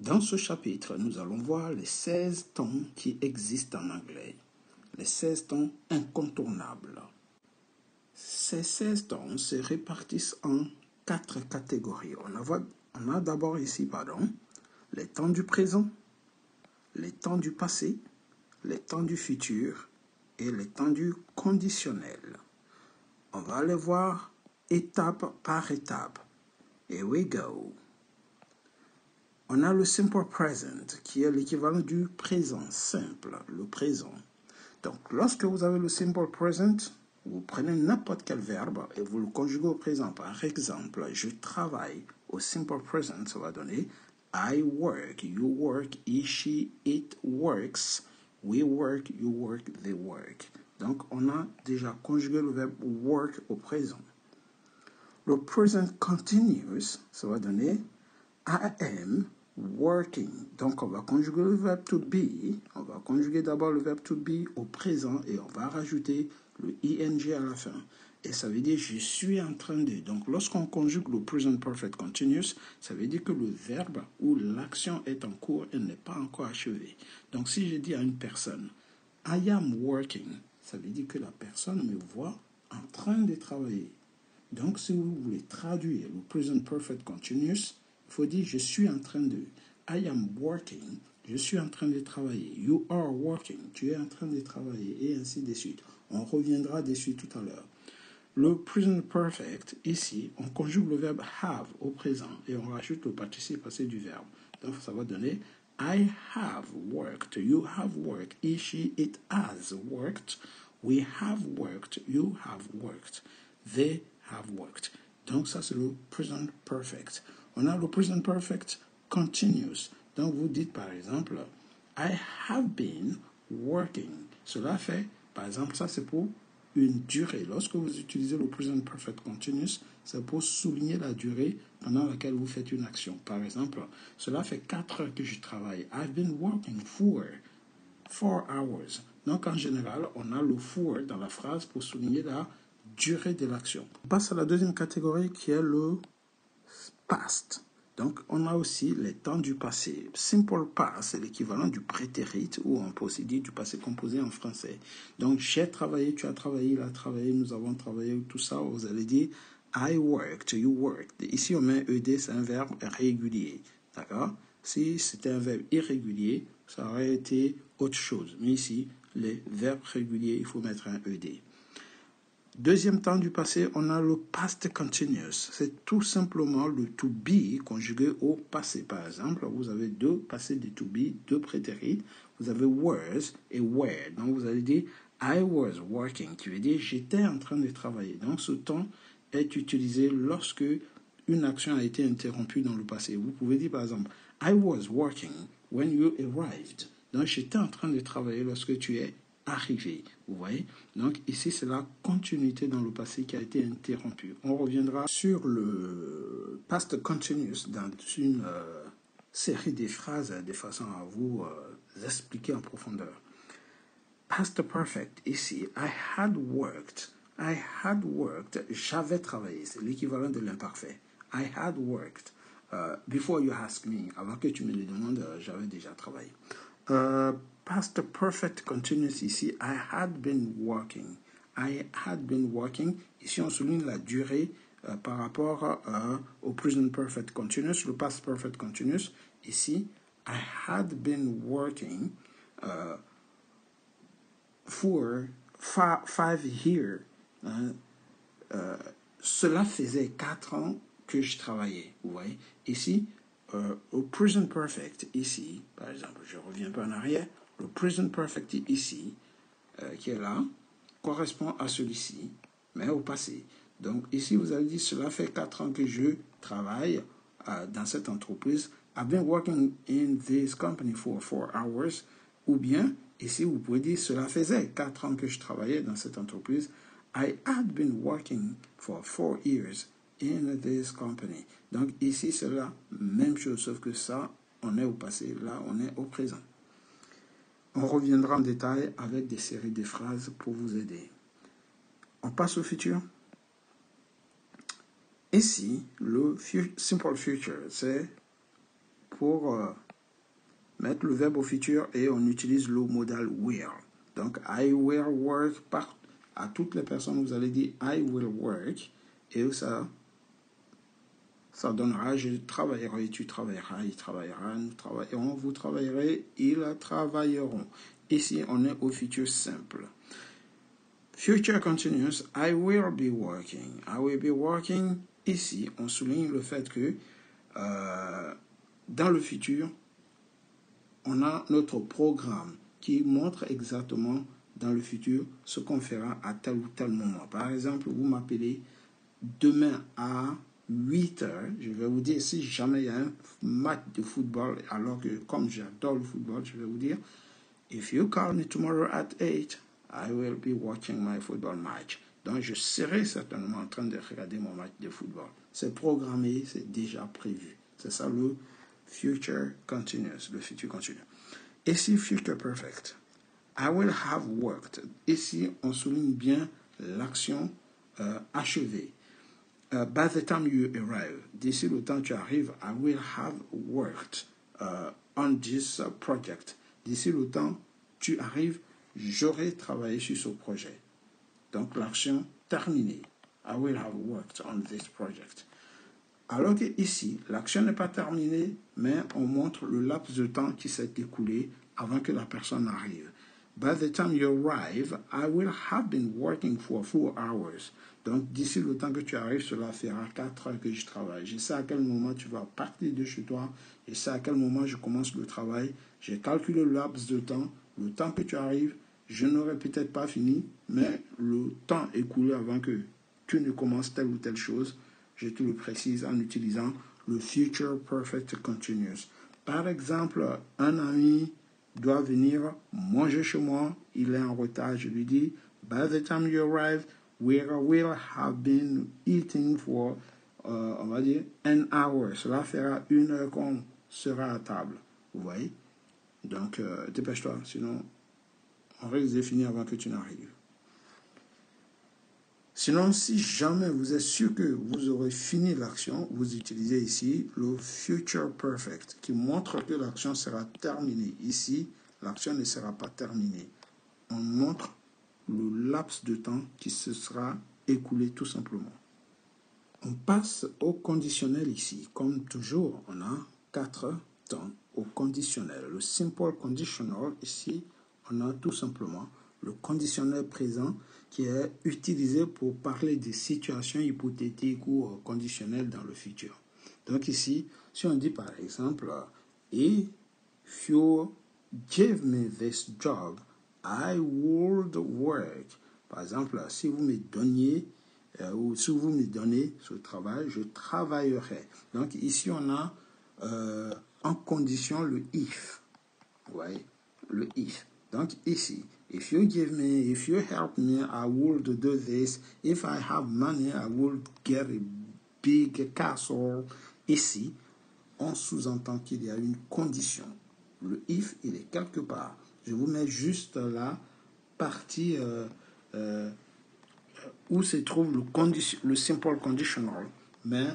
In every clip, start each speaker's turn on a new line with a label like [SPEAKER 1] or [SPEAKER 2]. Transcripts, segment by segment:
[SPEAKER 1] Dans ce chapitre, nous allons voir les 16 tons qui existent en anglais. Les 16 tons incontournables. Ces 16 tons se répartissent en 4 catégories. On a d'abord ici, les temps du présent, les temps du passé, les temps du futur et les temps du conditionnel. On va les voir étape par étape. Here we go. On a le simple present, qui est l'équivalent du présent simple, le présent. Donc, lorsque vous avez le simple present, vous prenez n'importe quel verbe et vous le conjuguez au présent. Par exemple, je travaille. Au simple present, ça va donner I work, you work, he, she, it works, we work, you work, they work. Donc, on a déjà conjugué le verbe work au présent. Le present continuous, ça va donner I am working. Donc, on va conjuguer le verbe to be. On va conjuguer d'abord le verbe to be au présent et on va rajouter le ing à la fin. Et ça veut dire je suis en train de. Donc, lorsqu'on conjugue le present perfect continuous, ça veut dire que le verbe ou l'action est en cours et n'est pas encore achevée. Donc, si je dis à une personne I am working, ça veut dire que la personne me voit en train de travailler. Donc, si vous voulez traduire le present perfect continuous, il faut dire je suis en train de. I am working. Je suis en train de travailler. You are working. Tu es en train de travailler. Et ainsi de suite. On reviendra dessus tout à l'heure. Le present perfect, ici, on conjugue le verbe have au présent et on rajoute le participe passé du verbe. Donc, ça va donner I have worked. You have worked. He, she, it has worked. We have worked. You have worked. They have worked. Donc, ça, c'est le present perfect. On a le present perfect continuous. Donc, vous dites, par exemple, I have been working. Cela fait, par exemple, ça, c'est pour une durée. Lorsque vous utilisez le present perfect continuous, c'est pour souligner la durée pendant laquelle vous faites une action. Par exemple, cela fait 4 heures que je travaille. I've been working for 4 hours. Donc, en général, on a le for dans la phrase pour souligner la durée de l'action. On passe à la deuxième catégorie qui est le past. Donc, on a aussi les temps du passé. Simple past, c'est l'équivalent du prétérit, ou on peut aussi dire du passé composé en français. Donc, j'ai travaillé, tu as travaillé, il a travaillé, nous avons travaillé, tout ça, vous allez dire I worked, you worked. Ici, on met ED, c'est un verbe régulier. D'accord? Si c'était un verbe irrégulier, ça aurait été autre chose. Mais ici, les verbes réguliers, il faut mettre un ED. Deuxième temps du passé, on a le past continuous. C'est tout simplement le to be conjugué au passé. Par exemple, vous avez deux passés de to be, deux prétérits. Vous avez was et were. Donc, vous allez dire I was working, qui veut dire j'étais en train de travailler. Donc, ce temps est utilisé lorsque une action a été interrompue dans le passé. Vous pouvez dire, par exemple, I was working when you arrived. Donc, j'étais en train de travailler lorsque tu es arrivé. Vous voyez? Donc, ici, c'est la continuité dans le passé qui a été interrompue. On reviendra sur le past continuous dans une série de phrases de façon à vous expliquer en profondeur. Past perfect, ici, I had worked, j'avais travaillé, c'est l'équivalent de l'imparfait. I had worked. Before you ask me, avant que tu me le demandes, j'avais déjà travaillé. Past perfect continuous ici, I had been working. I had been working. Ici, on souligne la durée par rapport au present perfect continuous, le past perfect continuous. Ici, I had been working for 5 years. Cela faisait 4 ans que je travaillais. Vous voyez? Ici, au present perfect, ici, par exemple, je reviens un peu en arrière, le present perfect ici, qui est là, correspond à celui-ci, mais au passé. Donc ici, vous avez dit, cela fait 4 ans que je travaille dans cette entreprise. I've been working in this company for 4 hours. Ou bien, ici, vous pouvez dire, cela faisait 4 ans que je travaillais dans cette entreprise. I had been working for 4 years in this company. Donc ici, c'est la même chose, sauf que ça, on est au passé, là, on est au présent. On reviendra en détail avec des séries de phrases pour vous aider. On passe au futur. Ici, le simple future, c'est pour mettre le verbe au futur et on utilise le modal will. Donc, I will work, à toutes les personnes, vous allez dire I will work, et ça donnera je travaillerai, tu travailleras, il travaillera, nous travaillerons, vous travaillerez, ils travailleront. Ici, on est au futur simple. Future continuous, I will be working. I will be working. Ici, on souligne le fait que dans le futur, on a notre programme qui montre exactement dans le futur ce qu'on fera à tel ou tel moment. Par exemple, vous m'appelez demain à 8 heures, je vais vous dire, si jamais il y a un match de football, alors que comme j'adore le football, je vais vous dire, if you call me tomorrow at 8, I will be watching my football match. Donc, je serai certainement en train de regarder mon match de football. C'est programmé, c'est déjà prévu. C'est ça le future continuous, le futur continu. Ici, future perfect. I will have worked. Ici, on souligne bien l'action achevée. By the time you arrive, d'ici le temps que tu arrives, I will have worked on this project. D'ici le temps tu arrives, j'aurai travaillé sur ce projet. Donc l'action terminée. I will have worked on this project. Alors que ici, l'action n'est pas terminée, mais on montre le laps de temps qui s'est écoulé avant que la personne arrive. By the time you arrive, I will have been working for 4 hours. Donc, d'ici le temps que tu arrives, cela fera 4 heures que je travaille. Je sais à quel moment tu vas partir de chez toi. Je sais à quel moment je commence le travail. J'ai calculé le laps de temps. Le temps que tu arrives, je n'aurai peut-être pas fini, mais le temps écoulé avant que tu ne commences telle ou telle chose, je te le précise en utilisant le Future Perfect Continuous. Par exemple, un ami doit venir manger chez moi, il est en retard, je lui dis, by the time you arrive, we will have been eating for, on va dire, an hour. Cela fera 1 heure qu'on sera à table. Vous voyez? Donc, dépêche-toi, sinon, on risque de finir avant que tu n'arrives. Sinon, si jamais vous êtes sûr que vous aurez fini l'action, vous utilisez ici le Future Perfect qui montre que l'action sera terminée. Ici, l'action ne sera pas terminée. On montre le laps de temps qui se sera écoulé tout simplement. On passe au conditionnel ici. Comme toujours, on a 4 temps au conditionnel. Le Simple Conditional, ici, on a tout simplement le conditionnel présent qui est utilisé pour parler des situations hypothétiques ou conditionnelles dans le futur. Donc ici, si on dit par exemple, if you give me this job, I would work. Par exemple, si vous me donniez ou si vous me donnez ce travail, je travaillerai. Donc ici, on a en condition le if. Vous voyez, le if. Donc ici, if you give me, if you help me, I would do this. If I have money, I would get a big castle. Ici, on sous-entend qu'il y a une condition. Le if, il est quelque part. Je vous mets juste la partie où se trouve le simple conditional, mais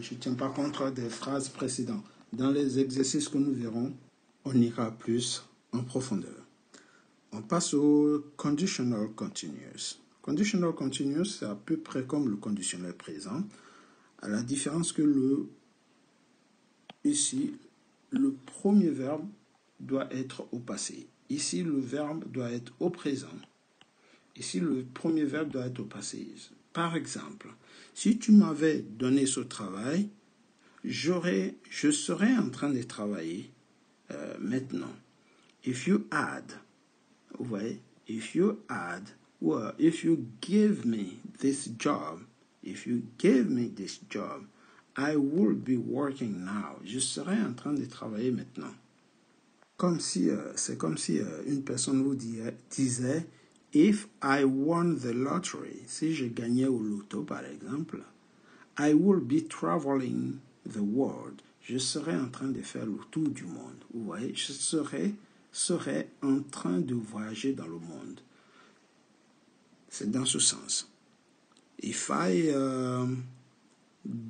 [SPEAKER 1] je ne tiens pas compte des phrases précédentes. Dans les exercices que nous verrons, on ira plus en profondeur. On passe au conditional continuous. Conditional continuous, c'est à peu près comme le conditionnel présent, à la différence que ici, le premier verbe doit être au passé. Ici, le verbe doit être au présent. Ici, le premier verbe doit être au passé. Par exemple, si tu m'avais donné ce travail, je serais en train de travailler maintenant. If you add, vous voyez, if you add, well, if you give me this job, I will be working now. Je serais en train de travailler maintenant. C'est comme si une personne vous disait, if I won the lottery, si je gagnais au loto par exemple, I will be traveling the world. Je serais en train de faire le tour du monde. Vous voyez, je serais en train de voyager dans le monde. C'est dans ce sens. If I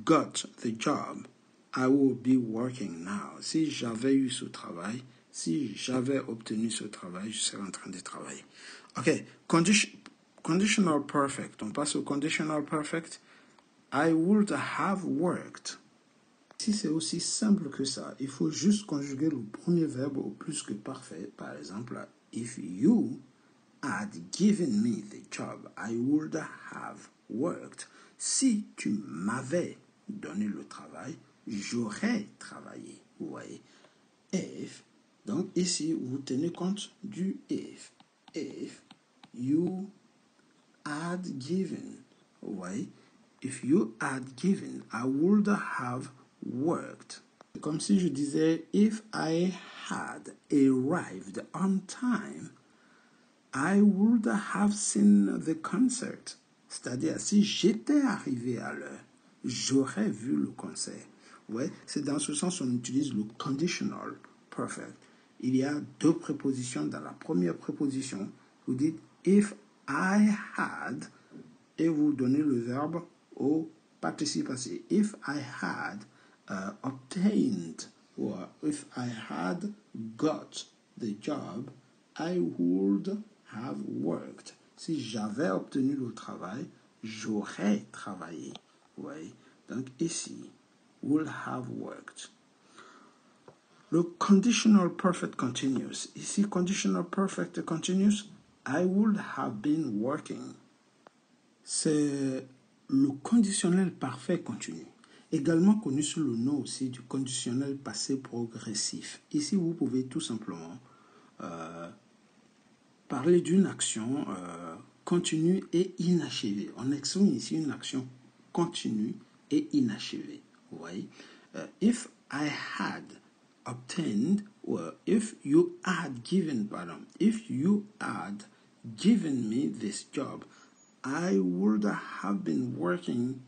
[SPEAKER 1] got the job, I will be working now. Si j'avais eu ce travail, Si j'avais obtenu ce travail, je serais en train de travailler. OK. Conditional perfect. On passe au conditional perfect. I would have worked. Si c'est aussi simple que ça, il faut juste conjuguer le premier verbe au plus que parfait. Par exemple, if you had given me the job, I would have worked. Si tu m'avais donné le travail, j'aurais travaillé. Vous voyez? If. Donc ici, vous tenez compte du if. If you had given. Vous voyez? If you had given, I would have worked. Comme si je disais, if I had arrived on time, I would have seen the concert. C'est-à-dire, si j'étais arrivé à l'heure, j'aurais vu le concert. Ouais, c'est dans ce sens qu'on utilise le conditional perfect. Il y a deux prépositions. Dans la première préposition, vous dites if I had, et vous donnez le verbe au participe passé. If I had obtained, or if I had got the job, I would have worked. Si j'avais obtenu le travail, j'aurais travaillé. Oui. Donc ici, would have worked. Le conditional perfect continuous. Ici, conditional perfect continuous, I would have been working. C'est le conditionnel parfait continu, également connu sous le nom aussi du conditionnel passé progressif. Ici, vous pouvez tout simplement parler d'une action continue et inachevée. On exprime ici une action continue et inachevée. Vous voyez? If I had obtained, or if you had given, pardon, if you had given me this job, I would have been working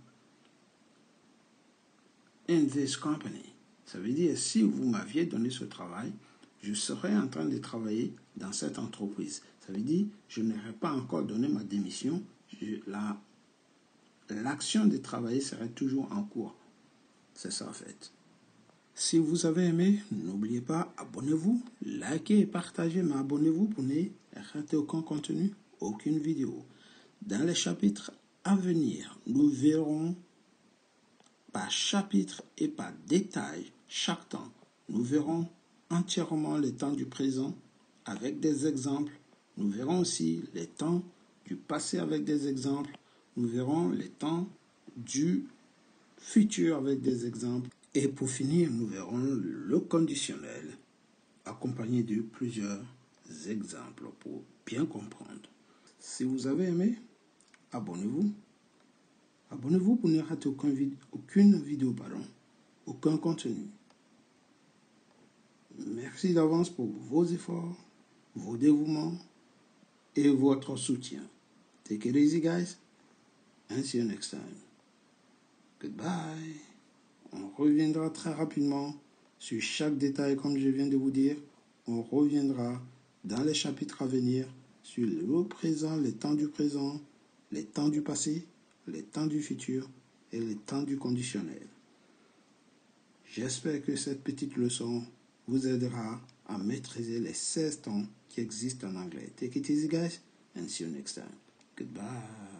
[SPEAKER 1] in this company. Ça veut dire, si vous m'aviez donné ce travail, je serais en train de travailler dans cette entreprise. Ça veut dire, je n'aurais pas encore donné ma démission. L'action de travailler serait toujours en cours. C'est ça en fait. Si vous avez aimé, n'oubliez pas, abonnez-vous, likez et partagez, mais abonnez-vous pour ne rater aucun contenu, aucune vidéo. Dans les chapitres à venir, nous verrons par chapitre et par détail chaque temps. Nous verrons entièrement les temps du présent avec des exemples. Nous verrons aussi les temps du passé avec des exemples. Nous verrons les temps du futur avec des exemples. Et pour finir, nous verrons le conditionnel accompagné de plusieurs exemples pour bien comprendre. Si vous avez aimé, abonnez-vous. Abonnez-vous pour ne rater aucune vidéo, aucun contenu. Merci d'avance pour vos efforts, vos dévouements et votre soutien. Take it easy, guys, and see you next time. Goodbye. On reviendra très rapidement sur chaque détail, comme je viens de vous dire. On reviendra dans les chapitres à venir sur le présent, les temps du présent, les temps du passé, les temps du futur et les temps du conditionnel. J'espère que cette petite leçon vous aidera à maîtriser les 16 temps qui existent en anglais. Take it easy, guys, and see you next time. Goodbye.